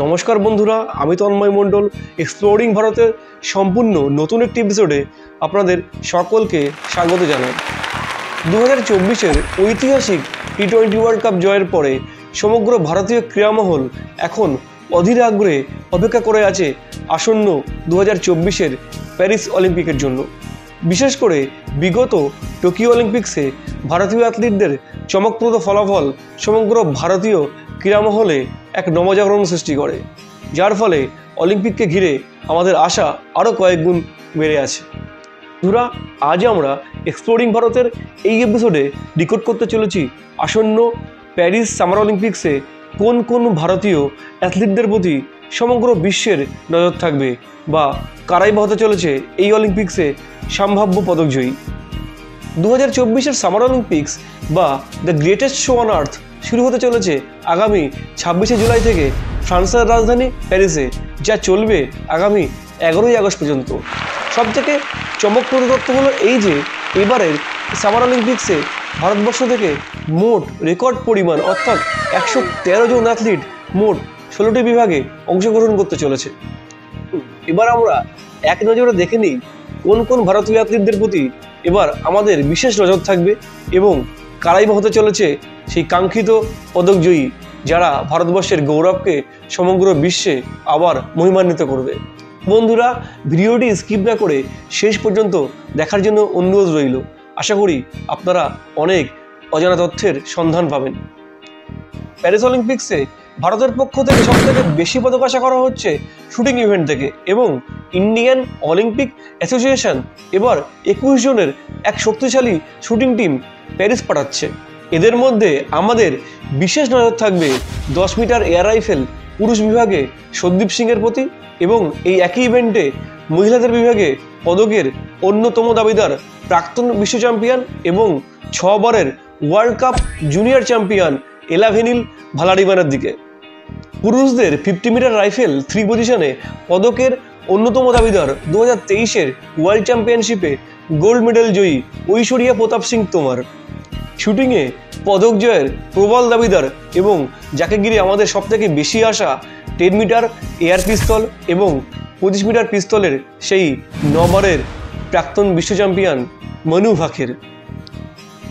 নমস্কার বন্ধুরা, আমি তন্ময় মণ্ডল। এক্সপ্লোরিং ভারতের সম্পূর্ণ নতুন একটি এপিসোডে আপনাদের সকলকে স্বাগত জানাই। 2024-এর ঐতিহাসিক টি20 ওয়ার্ল্ড কাপ জয়ের পরে সমগ্র ভারতীয় ক্রীড়ামহল এখন অধীর আগ্রহে অপেক্ষা করে আছে আসন্ন 2024-এর প্যারিস অলিম্পিকের জন্য। বিশেষ করে বিগত টোকিও অলিম্পিক্সে ভারতীয় অ্যাথলিটদের চমকপ্রদ ফলাফল সমগ্র ভারতীয় ক্রীড়ামহলে এক নবজাগরণ সৃষ্টি করে, যার ফলে অলিম্পিককে ঘিরে আমাদের আশা আরও কয়েক গুণ বেড়ে আছে। বন্ধুরা, আজ আমরা এক্সপ্লোরিং ভারতের এই এপিসোডে ডিকোড করতে চলেছি আসন্ন প্যারিস সামার অলিম্পিক্সে কোন কোন ভারতীয় অ্যাথলিটদের প্রতি সমগ্র বিশ্বের নজর থাকবে বা কারাই বা হতে চলেছে এই অলিম্পিক্সে সম্ভাব্য পদকজয়ী। 2024-এর সামার অলিম্পিক্স বা the greatest show on earth শুরু হতে চলেছে আগামী 26শে জুলাই থেকে ফ্রান্সের রাজধানী প্যারিসে, যা চলবে আগামী 11ই আগস্ট পর্যন্ত। সবথেকে চমকপ্রদ তথ্য হলো এই যে এবারের সামার অলিম্পিক্সে ভারতবর্ষ থেকে মোট রেকর্ড পরিমাণ অর্থাৎ 113 জন অ্যাথলিট মোট 16টি বিভাগে অংশগ্রহণ করতে চলেছে। এবার আমরা এক নজরে দেখে নিই কোন কোন ভারতীয় অ্যাথলিটদের প্রতি এবার আমাদের বিশেষ নজর থাকবে এবং কারাই বা হতে চলেছে সেই কাঙ্ক্ষিত পদকজয়ী, যারা ভারতবর্ষের গৌরবকে সমগ্র বিশ্বে আবার মহিমান্বিত করবে। বন্ধুরা, ভিডিওটি স্কিপ না করে শেষ পর্যন্ত দেখার জন্য অনুরোধ রইল। আশা করি আপনারা অনেক অজানা তথ্যের সন্ধান পাবেন। প্যারিস অলিম্পিক্সে ভারতের পক্ষ থেকে সবথেকে বেশি পদক আশা করা হচ্ছে শুটিং ইভেন্ট থেকে, এবং ইন্ডিয়ান অলিম্পিক অ্যাসোসিয়েশন এবার 21 জনের এক শক্তিশালী শুটিং টিম প্যারিস পাঠাচ্ছে। এদের মধ্যে আমাদের বিশেষ নজর থাকবে 10 মিটার এয়ার রাইফেল পুরুষ বিভাগে সন্দীপ সিংয়ের প্রতি, এবং এই একই ইভেন্টে মহিলাদের বিভাগে পদকের অন্যতম দাবিদার প্রাক্তন বিশ্ব চ্যাম্পিয়ন এবং 6 বারের world cup junior champion Elavenil ভালারিভানের দিকে। পুরুষদের 50 মিটার রাইফেল 3 পজিশনে পদকের অন্যতম দাবিদার 2023-এর ওয়ার্ল্ড চ্যাম্পিয়নশিপে গোল্ড মেডেল জয়ী ঐশ্বরিয়া প্রতাপ সিং তোমর। শুটিংয়ে পদক জয়ের প্রবল দাবিদার এবং যাকে ঘিরে আমাদের সবথেকে বেশি আশা 10 মিটার এয়ার পিস্তল এবং 25 মিটার পিস্তলের সেই 9 বারের প্রাক্তন বিশ্ব চ্যাম্পিয়ন মনু ভাকের।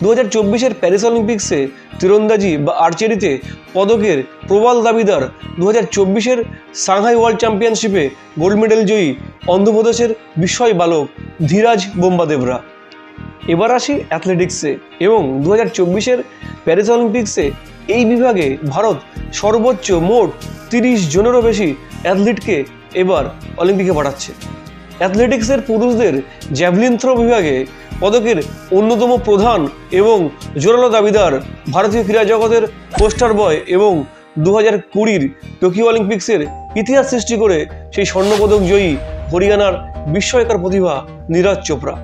2024-এর প্যারিস অলিম্পিক্সে তীরন্দাজি বা আর্চারিতে পদকের প্রবল দাবিদার 2024-এর সাংহাই ওয়ার্ল্ড চ্যাম্পিয়নশিপে গোল্ড মেডেল জয়ী অন্ধ্রপ্রদেশের বিস্ময় বালক ধীরাজ বোম্বাদেবরা। এবার আসি অ্যাথলেটিক্সে, এবং 2024-এর প্যারিস অলিম্পিক্সে এই বিভাগে ভারত সর্বোচ্চ মোট 30 জনেরও বেশি অ্যাথলিটকে এবার অলিম্পিকে পাঠাচ্ছে। অ্যাথলেটিক্সের পুরুষদের জ্যাভলিন থ্রো বিভাগে পদকের অন্যতম প্রধান এবং জোরালো দাবিদার ভারতীয় ক্রীড়া জগতের পোস্টার বয় এবং 2020-র টোকিও অলিম্পিক্সের ইতিহাস সৃষ্টি করে সেই স্বর্ণপদক জয়ী হরিয়ানার বিস্ময়কর প্রতিভা নীরজ চোপড়া।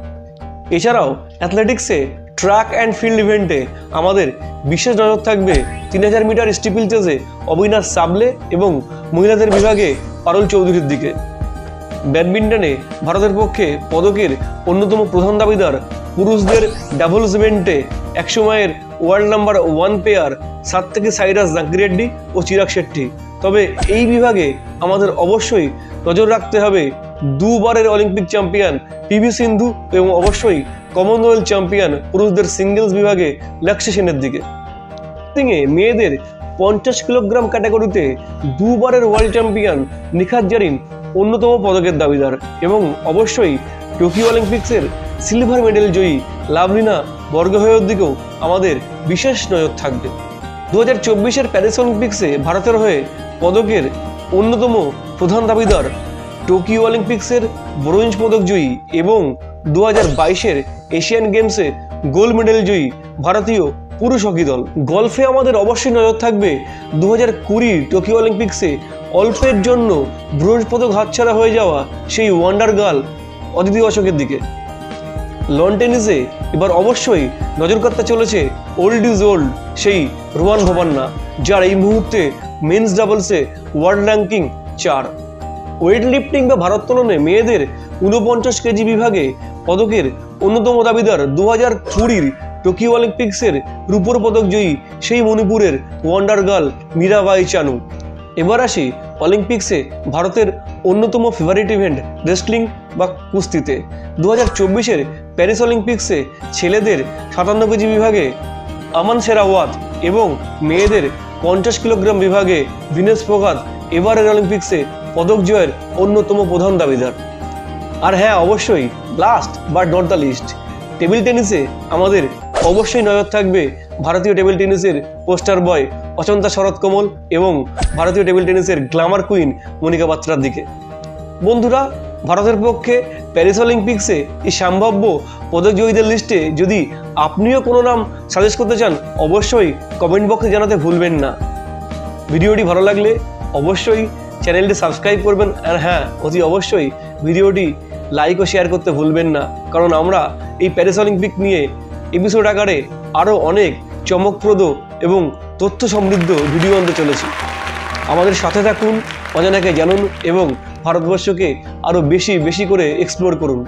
এছাড়াও অ্যাথলেটিক্সে ট্র্যাক অ্যান্ড ফিল্ড ইভেন্টে আমাদের বিশেষ নজর থাকবে 3000 মিটার স্টিপল চেজে অবিনাশ সাবলে এবং মহিলাদের বিভাগে পারুল চৌধুরীর দিকে। ব্যাডমিন্টনে ভারতের পক্ষে পদকের অন্যতম প্রধান দাবিদার পুরুষদের ডাবলস ইভেন্টে একসময়ের ওয়ার্ল্ড নাম্বার 1 পেয়ার সাত্ত্বিক সাইরাস জাঙ্কিরেড্ডি ও চিরাগ শেট্টি। তবে এই বিভাগে আমাদের অবশ্যই নজর রাখতে হবে 2 বারের অলিম্পিক চ্যাম্পিয়ন পিভি সিন্ধু এবং অবশ্যই কমনওয়েলথ চ্যাম্পিয়ন পুরুষদের সিঙ্গেলস বিভাগে লক্ষ্য সেনের দিকে। মেয়েদের 50 কিলোগ্রাম ক্যাটাগরিতে 2 বারের ওয়ার্ল্ড চ্যাম্পিয়ন নিখাত জারিন অন্যতম পদকের দাবিদার, এবং অবশ্যই টোকিও অলিম্পিক্সের সিলভার মেডেল জয়ী লাভলিনা বরগোহাইয়ের দিকেও আমাদের বিশেষ নজর থাকবে। 2024-এর প্যারিস অলিম্পিক্সে ভারতের হয়ে পদকের অন্যতম প্রধান দাবিদার টোকিও অলিম্পিক্সের ব্রোঞ্জ পদক জয়ী এবং 2022-এর এশিয়ান গেমসে গোল্ড মেডেল জয়ী ভারতীয় পুরুষ হকি দল। গলফে আমাদের অবশ্যই নজর থাকবে 2020 টোকিও অলিম্পিক্সে অল্পের জন্য ব্রোঞ্জ পদক হাতছাড়া হয়ে যাওয়া সেই ওয়ান্ডার গার্ল অদিতি অশোকের দিকে। লন টেনিসে এবার অবশ্যই নজর কাড়তে চলেছে ওল্ড ইজ ওল্ড সেই রোহান বোপান্না, যার এই মুহূর্তে মেন্স ডাবলসে ওয়ার্ল্ড র্যাঙ্কিং 4। ওয়েট লিফটিং বা ভারোত্তোলনে মেয়েদের 49 কেজি বিভাগে পদকের অন্যতম দাবিদার 2020-র টোকিও অলিম্পিক্সের রূপোর পদক জয়ী সেই মণিপুরের ওয়ান্ডার গার্ল মীরাবাই চানু। এবার আসি অলিম্পিক্সে ভারতের অন্যতম ফেভারিট ইভেন্ট রেসলিং বা কুস্তিতে। 2024-এর প্যারিস অলিম্পিক্সে ছেলেদের 57 কেজি বিভাগে আমান শেরাওয়াত এবং মেয়েদের 50 কিলোগ্রাম বিভাগে ভিনেস ফোগাত এবারের অলিম্পিক্সে পদক জয়ের অন্যতম প্রধান দাবিদার। আর হ্যাঁ, অবশ্যই last but not the least, table টেনিসে আমাদের অবশ্যই নজর থাকবে ভারতীয় টেবিল টেনিসের পোস্টার বয় অচন্তা শরৎকমল এবং ভারতীয় টেবিল টেনিসের গ্ল্যামার কুইন মনিকা বাত্রার দিকে। বন্ধুরা, ভারতের পক্ষে প্যারিস অলিম্পিক্সে এই সম্ভাব্য পদকজয়ীদের লিস্টে যদি আপনিও কোনো নাম সাজেস্ট করতে চান, অবশ্যই কমেন্ট বক্সে জানাতে ভুলবেন না। ভিডিওটি ভালো লাগলে অবশ্যই চ্যানেলটি সাবস্ক্রাইব করবেন, আর হ্যাঁ, অতি অবশ্যই ভিডিওটি লাইক ও শেয়ার করতে ভুলবেন না, কারণ আমরা এই প্যারিস অলিম্পিক নিয়ে এপিসোড আকারে আরও অনেক চমকপ্রদ এবং তথ্য সমৃদ্ধ ভিডিও আনতে চলেছি। আমাদের সাথে থাকুন, অজানাকে জানুন এবং ভারতবর্ষকে আরও বেশি করে এক্সপ্লোর করুন।